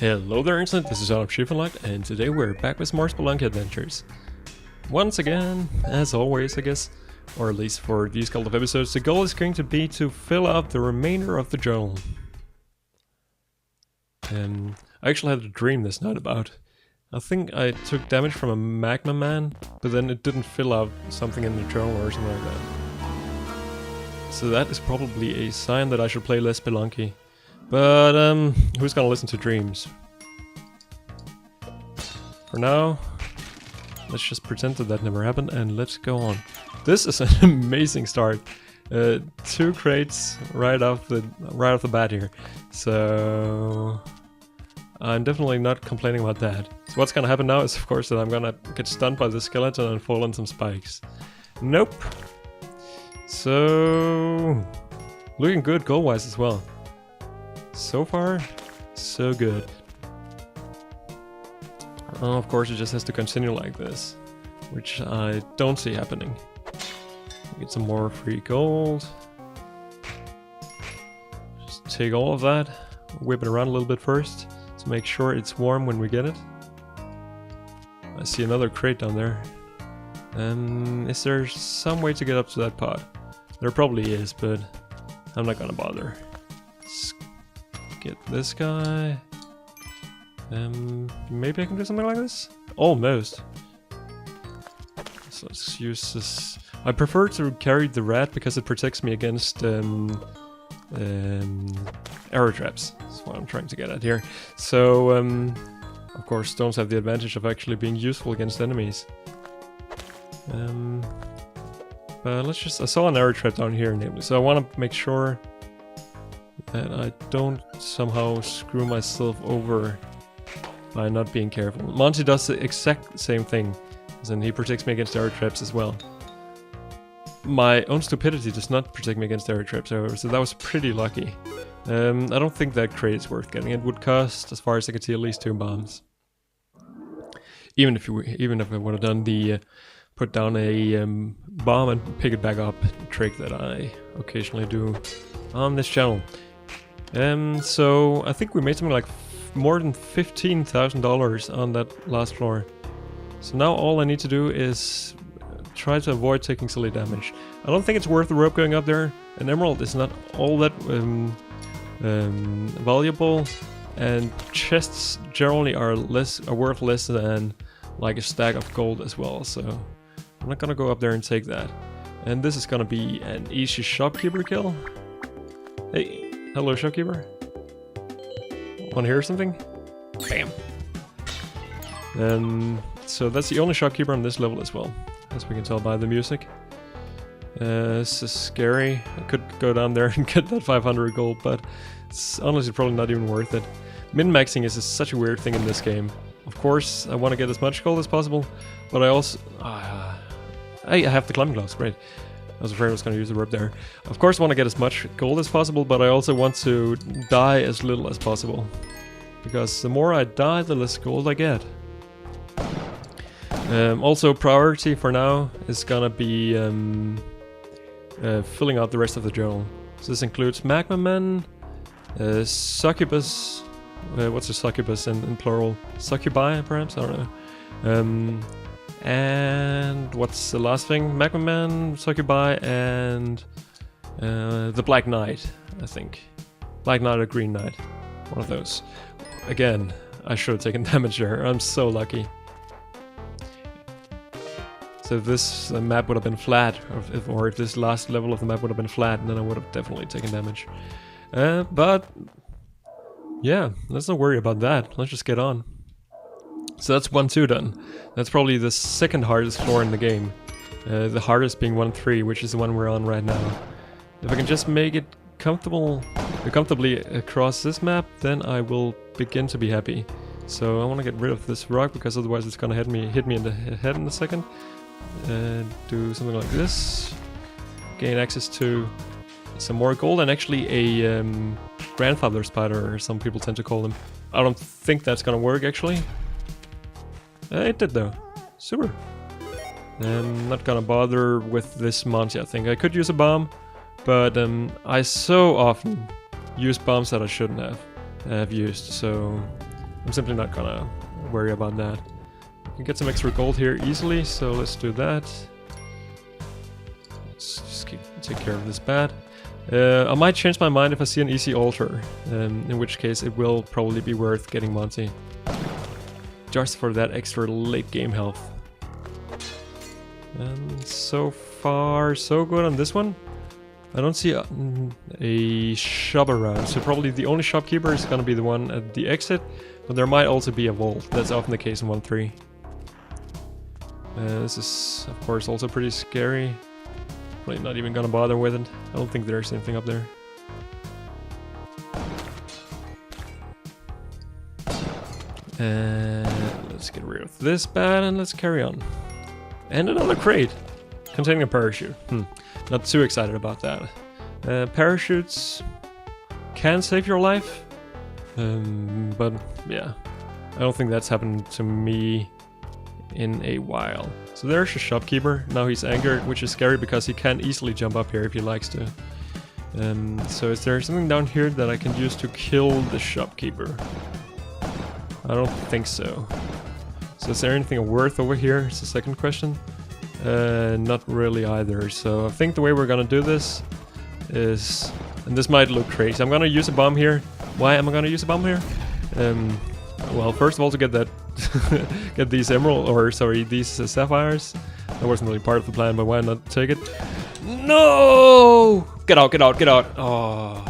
Hello there internet, this is Shiverlight, and today we're back with more Spelunky adventures. Once again, as always I guess, or at least for these couple of episodes, the goal is going to be to fill out the remainder of the journal. I actually had a dream this night about, I think I took damage from a magma man, but then it didn't fill out something in the journal or something like that. So that is probably a sign that I should play less Spelunky. But, who's gonna listen to dreams? For now, let's just pretend that that never happened and let's go on. This is an amazing start. 2 crates right off the bat here. So I'm definitely not complaining about that. So what's gonna happen now is of course that I'm gonna get stunned by the skeleton and fall on some spikes. Nope. So looking good goal-wise as well. So far, so good. Of course, it just has to continue like this, which I don't see happening. Get some more free gold. Just take all of that, whip it around a little bit first to make sure it's warm when we get it. I see another crate down there. Is there some way to get up to that pod? There probably is, but I'm not gonna bother. Get this guy. Maybe I can do something like this? Almost. So let's use this. I prefer to carry the rat because it protects me against arrow traps. That's what I'm trying to get at here. So, of course, stones have the advantage of actually being useful against enemies. But let's just... I saw an arrow trap down here, namely, so I want to make sure that I don't somehow screw myself over by not being careful. Monty does the exact same thing, and he protects me against arrow traps as well. My own stupidity does not protect me against arrow traps, however, so that was pretty lucky. I don't think that crate is worth getting. It would cost, as far as I could see, at least 2 bombs. Even if I would have done the put down a bomb and pick it back up trick that I occasionally do on this channel. So I think we made something like more than $15,000 on that last floor. So now all I need to do is try to avoid taking silly damage. I don't think it's worth the rope going up there. An emerald is not all that valuable, and chests generally are worth less than like a stack of gold as well. So I'm not gonna go up there and take that. And this is gonna be an easy shopkeeper kill. Hey. Hello, shopkeeper. Wanna hear something? Bam! So that's the only shopkeeper on this level as well, as we can tell by the music. This is scary. I could go down there and get that 500 gold, but it's honestly probably not even worth it. Min-maxing is such a weird thing in this game. Of course, I want to get as much gold as possible, but I also... I have the climbing gloves, great. I was afraid I was going to use the rope there. Of course I want to get as much gold as possible, but I also want to die as little as possible. Because the more I die, the less gold I get. Also, priority for now is gonna be filling out the rest of the journal. So this includes Magma Men, Succubus, what's a Succubus in plural? Succubi, perhaps? I don't know. And what's the last thing? Magma Man, Succubi, and the Black Knight, I think. Black Knight or Green Knight. One of those. Again, I should have taken damage there. I'm so lucky. So if this map would have been flat, or if this last level of the map would have been flat, then I would have definitely taken damage. But yeah, let's not worry about that. Let's just get on. So that's 1-2 done. That's probably the second hardest floor in the game. The hardest being 1-3, which is the one we're on right now. If I can just make it comfortably across this map, then I will begin to be happy. So I want to get rid of this rock, because otherwise it's gonna hit me in the head in a second. Do something like this. Gain access to some more gold, and actually a grandfather spider, or some people tend to call them. I don't think that's gonna work actually. It did though. Super. I'm not gonna bother with this Monty, I think. I could use a bomb, but I so often use bombs that I shouldn't have used, so I'm simply not gonna worry about that. We can get some extra gold here easily, so let's do that. Let's just take care of this bat. I might change my mind if I see an easy altar, in which case it will probably be worth getting Monty. Just for that extra late game health. And so far, so good on this one. I don't see a shop around, so probably the only shopkeeper is gonna be the one at the exit, but there might also be a vault. That's often the case in 1.3. This is, of course, also pretty scary. Probably not even gonna bother with it. I don't think there's anything up there. Let's get rid of this bat and let's carry on. And another crate containing a parachute. Not too excited about that. Parachutes can save your life, but yeah, I don't think that's happened to me in a while. So there's a shopkeeper. Now he's angered, which is scary because he can easily jump up here if he likes to. So is there something down here that I can use to kill the shopkeeper? I don't think so. So is there anything of worth over here? Is the second question. Not really either. So I think the way we're gonna do this is, and this might look crazy, I'm gonna use a bomb here. Why am I gonna use a bomb here? Well, first of all, to get that, get these these sapphires. That wasn't really part of the plan, but why not take it? No! Get out, get out, get out! Oh,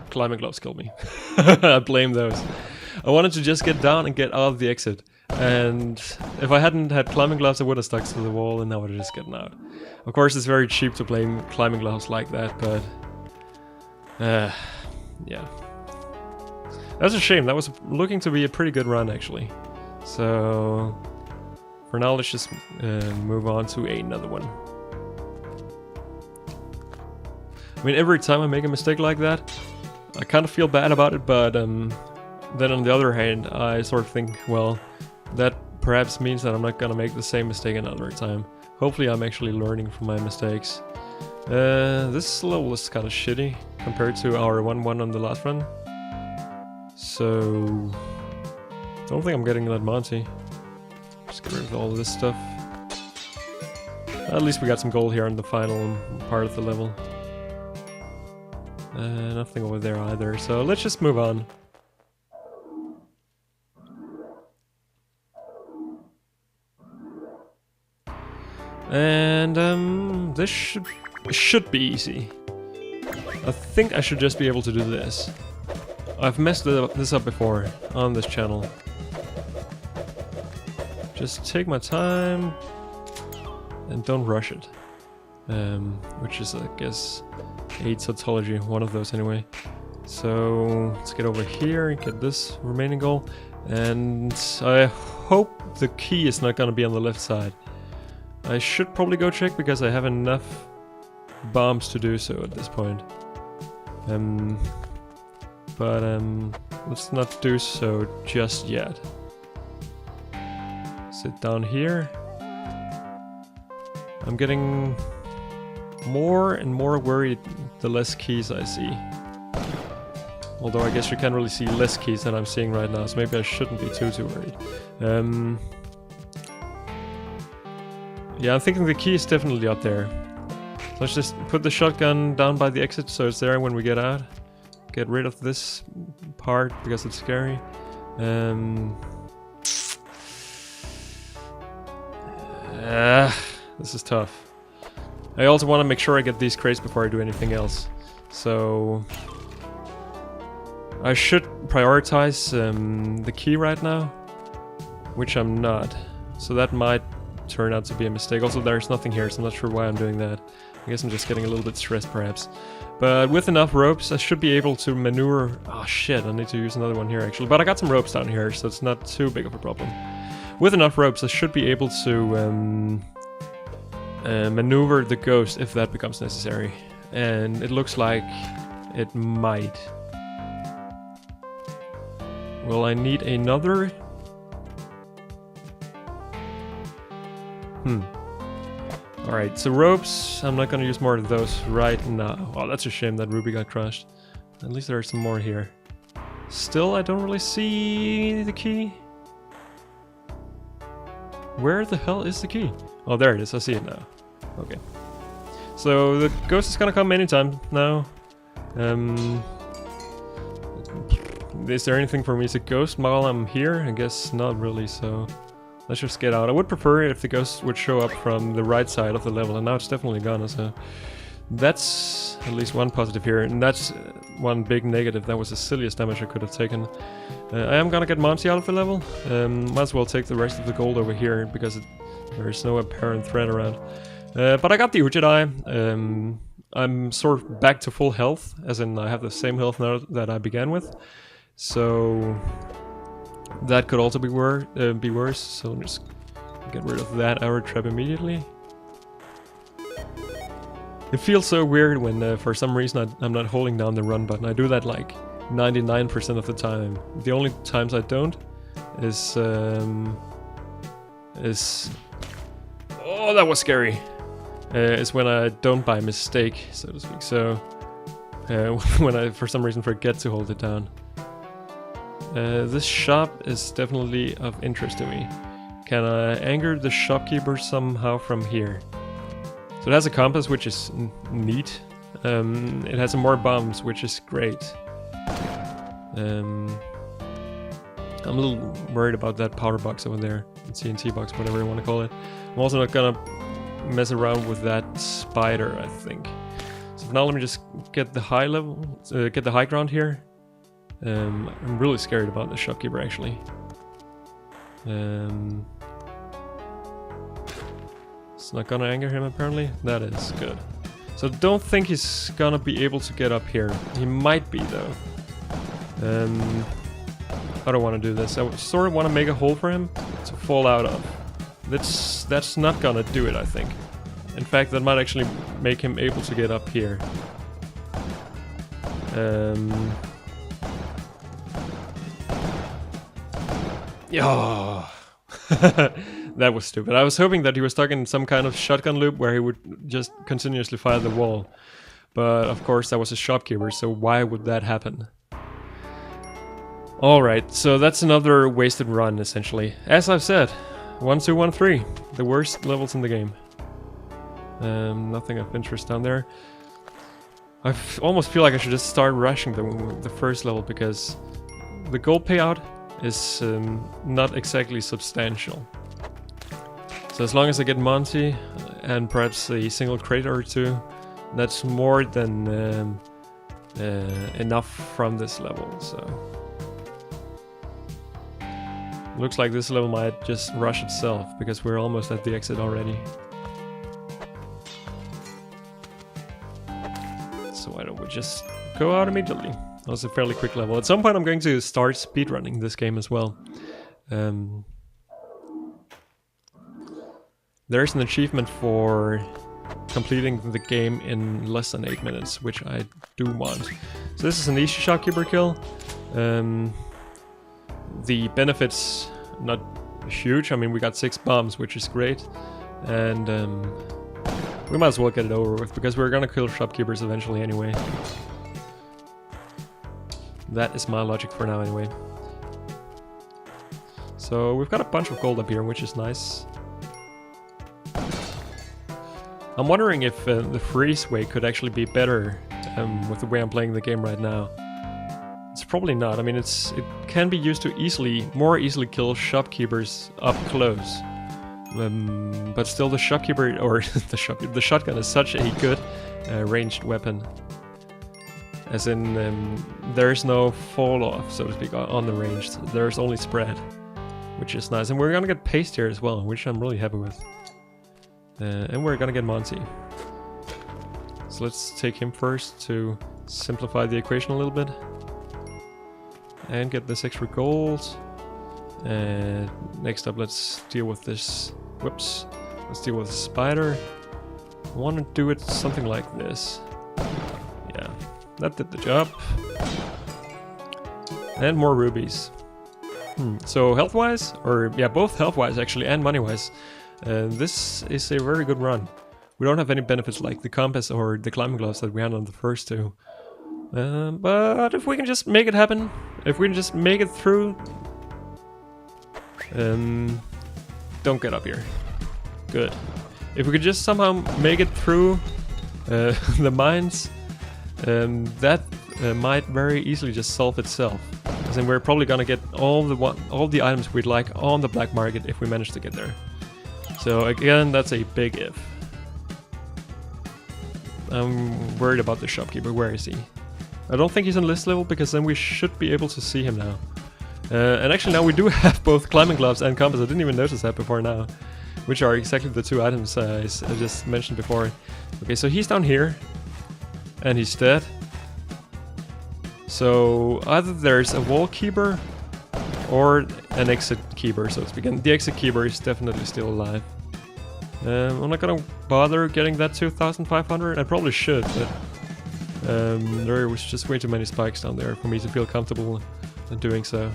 climbing gloves killed me. I blame those. I wanted to just get down and get out of the exit. And if I hadn't had climbing gloves, I would have stuck to the wall and I would have just gotten out. Of course, it's very cheap to play climbing gloves like that, but yeah. That's a shame. That was looking to be a pretty good run, actually. So for now, let's just move on to another one. I mean, every time I make a mistake like that, I kind of feel bad about it, but then on the other hand, I sort of think, well, that perhaps means that I'm not gonna make the same mistake another time. Hopefully I'm actually learning from my mistakes. This level is kind of shitty compared to our 1-1 on the last run. So don't think I'm getting that Monty. Just get rid of all of this stuff. At least we got some gold here on the final part of the level. Nothing over there either, so let's just move on. And this should be easy. I think I should just be able to do this. I've messed this up before on this channel. Just take my time and don't rush it. Which is, I guess, a tautology, one of those anyway. So let's get over here and get this remaining goal. And I hope the key is not gonna be on the left side. I should probably go check because I have enough bombs to do so at this point. But let's not do so just yet. Sit down here. I'm getting more and more worried the less keys I see. Although I guess you can't really see less keys than I'm seeing right now, so maybe I shouldn't be too worried. Yeah, I'm thinking the key is definitely up there. So let's just put the shotgun down by the exit so it's there when we get out. Get rid of this part because it's scary. This is tough. I also want to make sure I get these crates before I do anything else. So I should prioritize the key right now, which I'm not. So that might turn out to be a mistake. Also, there's nothing here, so I'm not sure why I'm doing that. I guess I'm just getting a little bit stressed, perhaps. But with enough ropes, I should be able to maneuver... Oh shit, I need to use another one here, actually. But I got some ropes down here, so it's not too big of a problem. With enough ropes, I should be able to maneuver the ghost if that becomes necessary. And it looks like it might. Will I need another? Alright, so ropes, I'm not gonna use more of those right now. Oh, that's a shame that Ruby got crushed. At least there are some more here. Still, I don't really see the key. Where the hell is the key? Oh, there it is. I see it now. Okay. So the ghost is gonna come anytime now. Is there anything for me as a ghost while I'm here? I guess not really, so let's just get out. I would prefer if the ghost would show up from the right side of the level, and now it's definitely gone, so that's at least one positive here, and that's one big negative. That was the silliest damage I could have taken. I am gonna get Monty out of the level. Might as well take the rest of the gold over here, because there is no apparent threat around. But I got the Ujidai. I'm sort of back to full health, as in I have the same health now that I began with. So that could also be worse, so just get rid of that arrow trap immediately. It feels so weird when for some reason I'm not holding down the run button. I do that like 99% of the time. The only times I don't is oh, that was scary. Is when I don't by mistake, so to speak. So when I for some reason forget to hold it down. This shop is definitely of interest to me. Can I anger the shopkeeper somehow from here? So it has a compass, which is neat. It has some more bombs, which is great. I'm a little worried about that powder box over there. TNT box, whatever you want to call it. I'm also not gonna mess around with that spider, I think. So now let me just get the high level, get the high ground here. I'm really scared about the shopkeeper, actually. It's not gonna anger him, apparently. That is good. So don't think he's gonna be able to get up here. He might be, though. I don't want to do this. I sort of want to make a hole for him to fall out of. That's not gonna do it, I think. In fact, that might actually make him able to get up here. Yeah. That was stupid. I was hoping that he was stuck in some kind of shotgun loop where he would just continuously fire the wall. But of course that was a shopkeeper, so why would that happen? Alright, so that's another wasted run, essentially. As I've said, 1, 2, 1, 3. The worst levels in the game. Nothing of interest down there. I almost feel like I should just start rushing the first level, because the gold payout is not exactly substantial. So as long as I get Monty and perhaps a single crate or two, that's more than enough from this level. So looks like this level might just rush itself, because we're almost at the exit already. So why don't we just go out immediately? That was a fairly quick level. At some point I'm going to start speedrunning this game as well. There's an achievement for completing the game in less than 8 minutes, which I do want. So this is an easy shopkeeper kill. The benefits not huge. I mean, we got 6 bombs, which is great. And we might as well get it over with, because we're gonna kill shopkeepers eventually anyway. That is my logic for now anyway. So we've got a bunch of gold up here, which is nice. I'm wondering if the freeze way could actually be better with the way I'm playing the game right now. It's probably not. I mean, it can be used to more easily kill shopkeepers up close. But still, the shopkeeper, or the shotgun is such a good ranged weapon. As in, there's no fall off, so to speak, on the range. There's only spread, which is nice. And we're gonna get paste here as well, which I'm really happy with. And we're gonna get Monty. So let's take him first to simplify the equation a little bit. And get this extra gold. And next up, let's deal with this. Whoops. Let's deal with the spider. I want to do it something like this. Yeah, that did the job. And more rubies. So health-wise, or yeah, both health-wise actually, and money-wise, this is a very good run. We don't have any benefits like the compass or the climbing gloves that we had on the first two. But if we can just make it happen, if we can just make it through... don't get up here. Good. If we could just somehow make it through the mines, that might very easily just solve itself. I think we're probably gonna get all the items we'd like on the black market if we manage to get there. So again, that's a big if. I'm worried about the shopkeeper. Where is he? I don't think he's on list level, because then we should be able to see him now. And actually now we do have both climbing gloves and compass. I didn't even notice that before now. Which are exactly the two items I just mentioned before. Okay, so he's down here. And he's dead. So either there's a wall keeper or an exit keeper, so to speak. And the exit keeper is definitely still alive. I'm not gonna bother getting that 2,500. I probably should, but there was just way too many spikes down there for me to feel comfortable in doing so.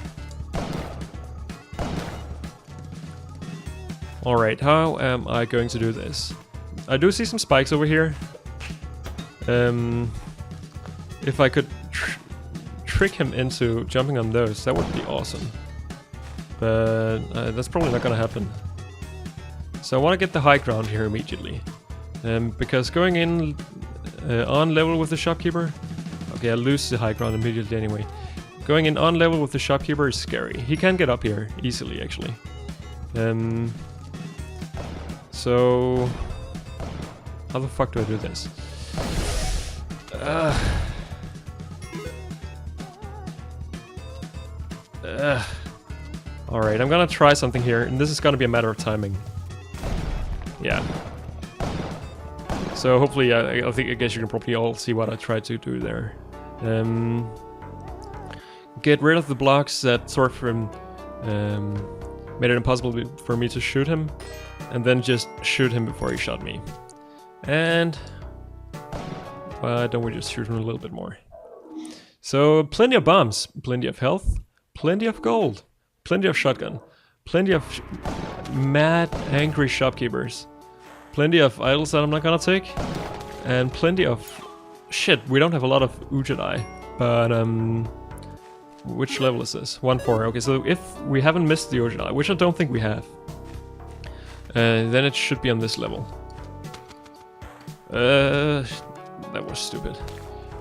Alright, how am I going to do this? I do see some spikes over here. If I could trick him into jumping on those, that would be awesome. But that's probably not gonna happen. So I want to get the high ground here immediately. Because going in on level with the shopkeeper... Okay, I lose the high ground immediately anyway. Going in on level with the shopkeeper is scary. He can get up here easily, actually. So... how the fuck do I do this? Alright, I'm gonna try something here, and this is gonna be a matter of timing. Yeah. So hopefully, I guess you can probably all see what I tried to do there. Get rid of the blocks that sort of made it impossible for me to shoot him, and then just shoot him before he shot me. And why don't we just shoot him a little bit more? So plenty of bombs, plenty of health, plenty of gold, plenty of shotgun, plenty of mad, angry shopkeepers, plenty of idols that I'm not gonna take, and plenty of shit. We don't have a lot of Ujadai, but which level is this? 1-4. Okay, so if we haven't missed the Ujadai, which I don't think we have, then it should be on this level. That was stupid.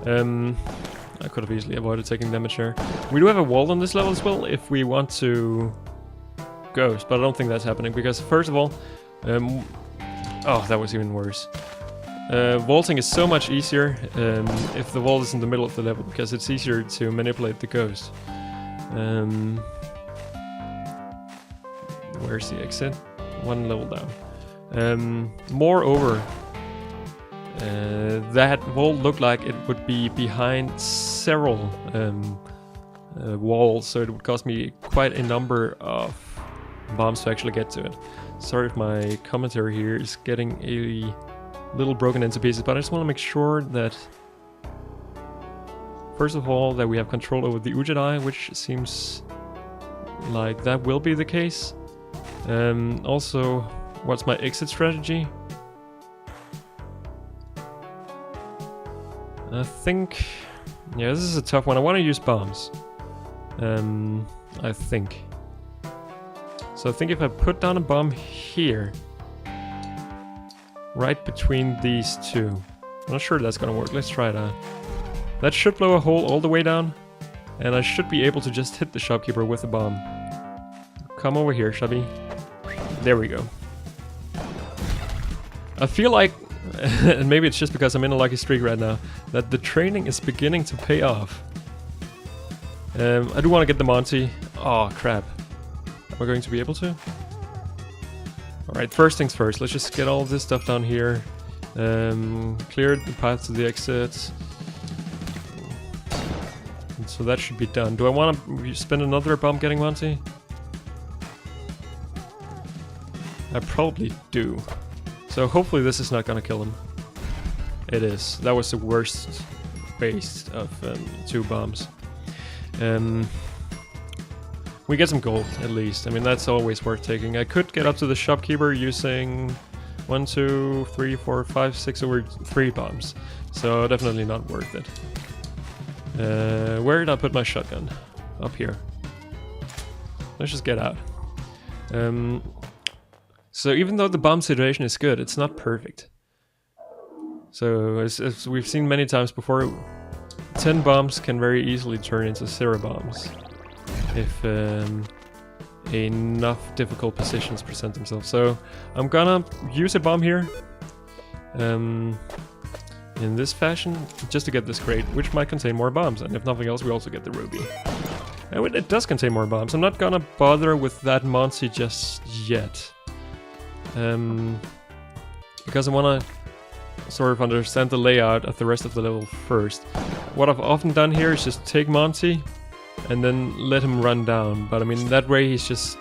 I could have easily avoided taking damage here. We do have a wall on this level as well if we want to ghost, but I don't think that's happening because first of all, oh, that was even worse. Vaulting is so much easier if the vault is in the middle of the level because it's easier to manipulate the ghost. Where's the exit? One level down. Moreover, that vault looked like it would be behind several walls, so it would cost me quite a number of bombs to actually get to it. Sorry if my commentary here is getting a little broken into pieces, but I just want to make sure that first of all that we have control over the Ujadai, which seems like that will be the case. Also, what's my exit strategy? I think, yeah, this is a tough one. I want to use bombs. I think. So I think if I put down a bomb here, right between these two, I'm not sure that's gonna work. Let's try that. That should blow a hole all the way down, and I should be able to just hit the shopkeeper with a bomb. Come over here, Shubby. There we go. I feel like, and maybe it's just because I'm in a lucky streak right now, that the training is beginning to pay off. I do want to get the Monty. Oh, crap. Am I going to be able to? Alright, first things first. Let's just get all this stuff down here. Clear the path to the exit. So that should be done. Do I want to spend another bomb getting Monty? I probably do. So hopefully this is not gonna kill him. It is. That was the worst waste of 2 bombs. We get some gold, at least. I mean, that's always worth taking. I could get up to the shopkeeper using 1, 2, 3, 4, 5, 6 over 3 bombs. So definitely not worth it. Where did I put my shotgun? Up here. Let's just get out. So even though the bomb situation is good, it's not perfect. So as we've seen many times before, 10 bombs can very easily turn into 0 bombs if enough difficult positions present themselves. So I'm gonna use a bomb here in this fashion just to get this crate, which might contain more bombs, and if nothing else we also get the ruby. And it does contain more bombs. I'm not gonna bother with that Monty just yet. Because I wanna sort of understand the layout of the rest of the level first. What I've often done here is just take Monty and then let him run down, but I mean that way he's just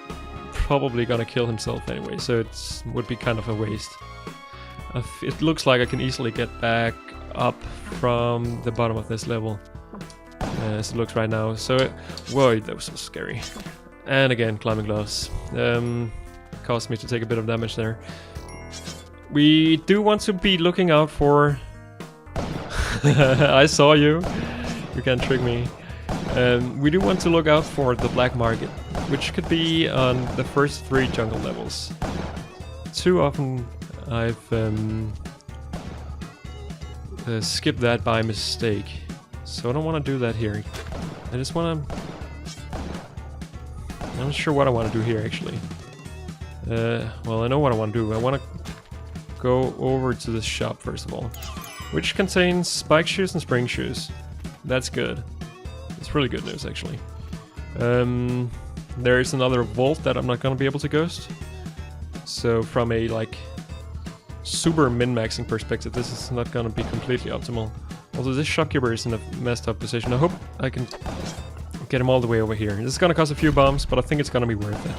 probably gonna kill himself anyway, so it would be kind of a waste. It looks like I can easily get back up from the bottom of this level, as it looks right now. So, whoa, that was so scary. And again, climbing gloves. Caused me to take a bit of damage there. We do want to be looking out for... I saw you. You can't trick me. We do want to look out for the black market, which could be on the first 3 jungle levels. Too often I've skipped that by mistake, so I don't want to do that here. I just want to... I'm not sure what I want to do here actually. Well, I know what I want to do. I want to go over to this shop first of all, which contains spike shoes and spring shoes. That's good. It's really good news actually. There's another vault that I'm not gonna be able to ghost. So from a like super min-maxing perspective, this is not gonna be completely optimal. Although this shopkeeper is in a messed up position. I hope I can get him all the way over here. This is gonna cost a few bombs, but I think it's gonna be worth it.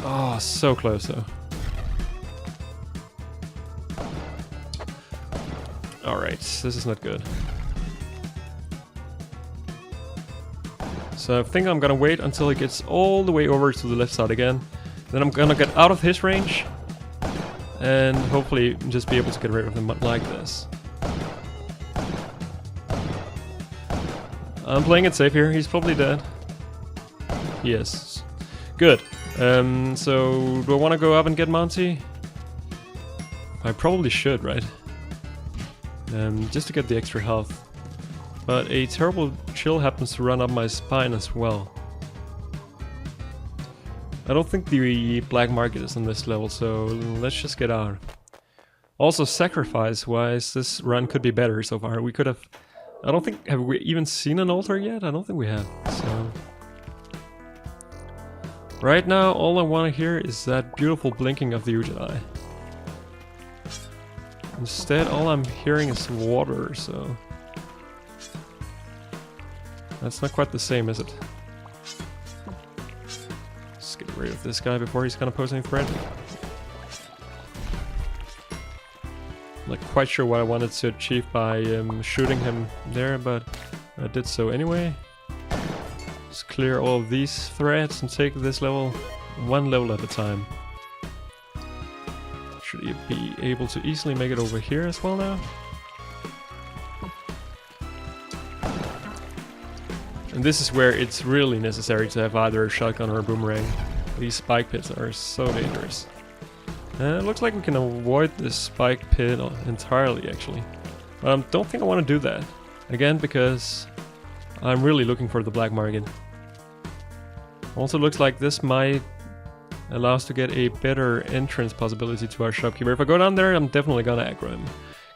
Oh, so close though. Alright, this is not good. So I think I'm gonna wait until he gets all the way over to the left side again. Then I'm gonna get out of his range and hopefully just be able to get rid of him like this. I'm playing it safe here. He's probably dead. Yes. Good. So do I want to go up and get Monty? I probably should, right? Just to get the extra health. But a terrible chill happens to run up my spine as well. I don't think the black market is on this level, so let's just get out. Also, sacrifice-wise, this run could be better so far. We could have... I don't think... Have we even seen an altar yet? I don't think we have, so... Right now, all I want to hear is that beautiful blinking of the Ujit Eye. Instead, all I'm hearing is water, so... That's not quite the same, is it? Let's get rid of this guy before he's gonna pose any threat. Not quite sure what I wanted to achieve by shooting him there, but I did so anyway. Let's clear all of these threats and take this level one level at a time. Should he be able to easily make it over here as well now? And this is where it's really necessary to have either a shotgun or a boomerang. These spike pits are so dangerous. It looks like we can avoid this spike pit entirely actually. But I don't think I want to do that. Again, because I'm really looking for the black market. Also looks like this might allow us to get a better entrance possibility to our shopkeeper. If I go down there, I'm definitely gonna aggro him.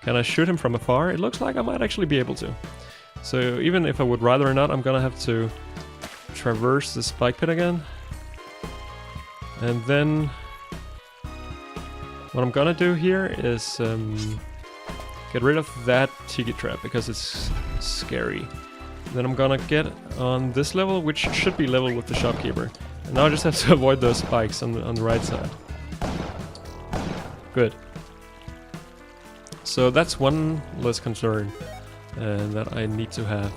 Can I shoot him from afar? It looks like I might actually be able to. So even if I would rather not, I'm gonna have to traverse the spike pit again. And then what I'm gonna do here is get rid of that tiki trap because it's scary. Then I'm gonna get on this level, which should be level with the shopkeeper. And now I just have to avoid those spikes on the right side. Good. So that's one less concern that I need to have.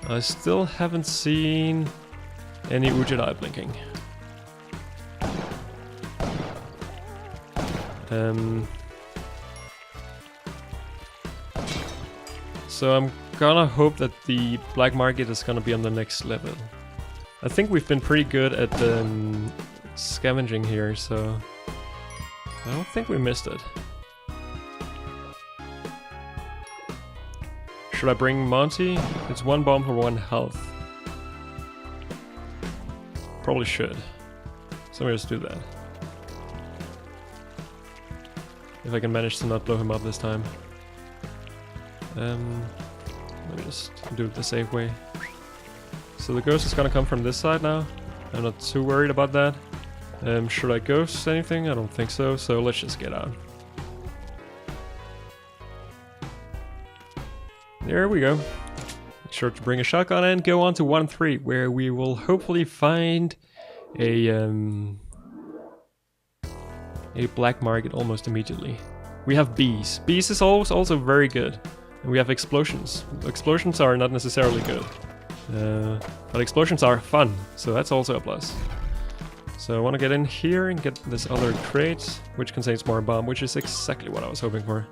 I still haven't seen any Ujit Eye blinking. So I'm gonna hope that the black market is gonna be on the next level. I think we've been pretty good at scavenging here, so I don't think we missed it. Should I bring Monty? It's 1 bomb for 1 health. Probably should. So let me just do that. If I can manage to not blow him up this time. Let me just do it the safe way. So the ghost is gonna come from this side now. I'm not too worried about that. Should I ghost anything? I don't think so, so let's just get out. There we go. Make sure to bring a shotgun and go on to 1-3, where we will hopefully find a black market almost immediately. We have bees. Bees is also very good. And we have explosions. Explosions are not necessarily good. But explosions are fun, so that's also a plus. So I want to get in here and get this other crate, which contains more bomb, which is exactly what I was hoping for.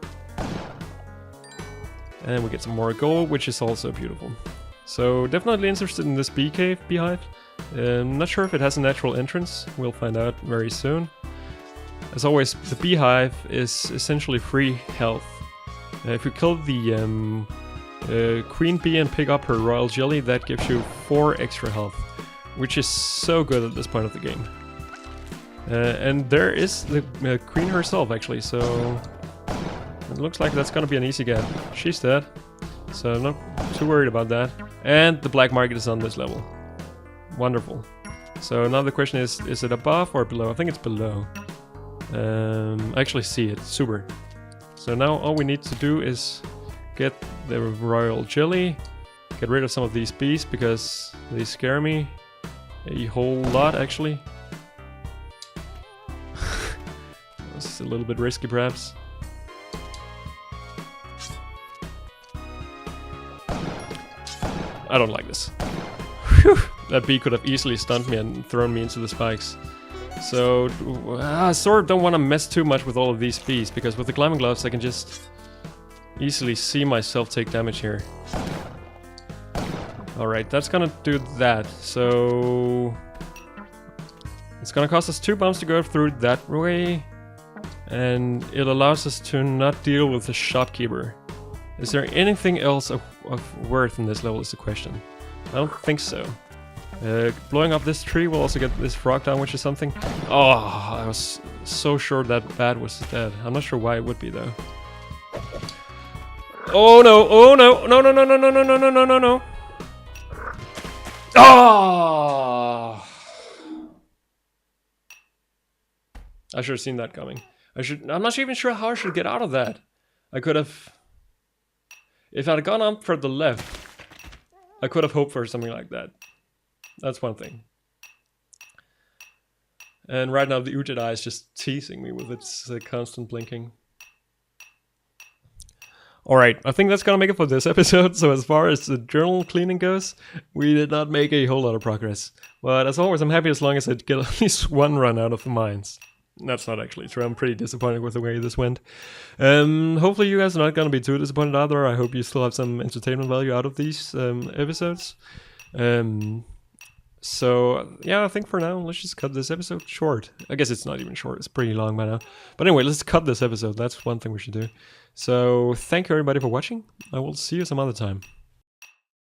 And we get some more gold, which is also beautiful. So definitely interested in this beehive. Not sure if it has a natural entrance. We'll find out very soon. As always, the beehive is essentially free health. If you kill the queen bee and pick up her royal jelly, that gives you 4 extra health, which is so good at this point of the game. And there is the queen herself, actually, so it looks like that's gonna be an easy get. She's dead, so I'm not too worried about that. And the black market is on this level. Wonderful. So now the question is it above or below? I think it's below. I actually see it. Super. So now all we need to do is get the royal jelly, get rid of some of these bees because they scare me a whole lot, actually. This is a little bit risky, perhaps. I don't like this. Whew. That bee could have easily stunned me and thrown me into the spikes. So, I sort of don't want to mess too much with all of these bees, because with the climbing gloves I can just easily see myself take damage here. Alright, that's gonna do that. So, it's gonna cost us 2 bombs to go through that way, and it allows us to not deal with the shopkeeper. Is there anything else of worth in this level is the question. I don't think so. Blowing up this tree will also get this frog down, which is something. Oh, I was so sure that bat was dead. I'm not sure why it would be though. Oh no! Oh no! No! No! No! No! No! No! No! No! No! No! No! Oh! I should have seen that coming. I'm not even sure how I should get out of that. I could have. If I had gone up for the left, I could have hoped for something like that. That's one thing. And right now the Ujit eye is just teasing me with its constant blinking. Alright, I think that's gonna make it for this episode. So as far as the journal cleaning goes, we did not make a whole lot of progress. But as always, I'm happy as long as I get at least 1 run out of the mines. That's not actually true. I'm pretty disappointed with the way this went. Hopefully you guys are not gonna be too disappointed either. I hope you still have some entertainment value out of these episodes. So, yeah, I think for now, let's just cut this episode short. I guess it's not even short, it's pretty long by now. But anyway, let's cut this episode. That's one thing we should do. So, thank you everybody for watching. I will see you some other time.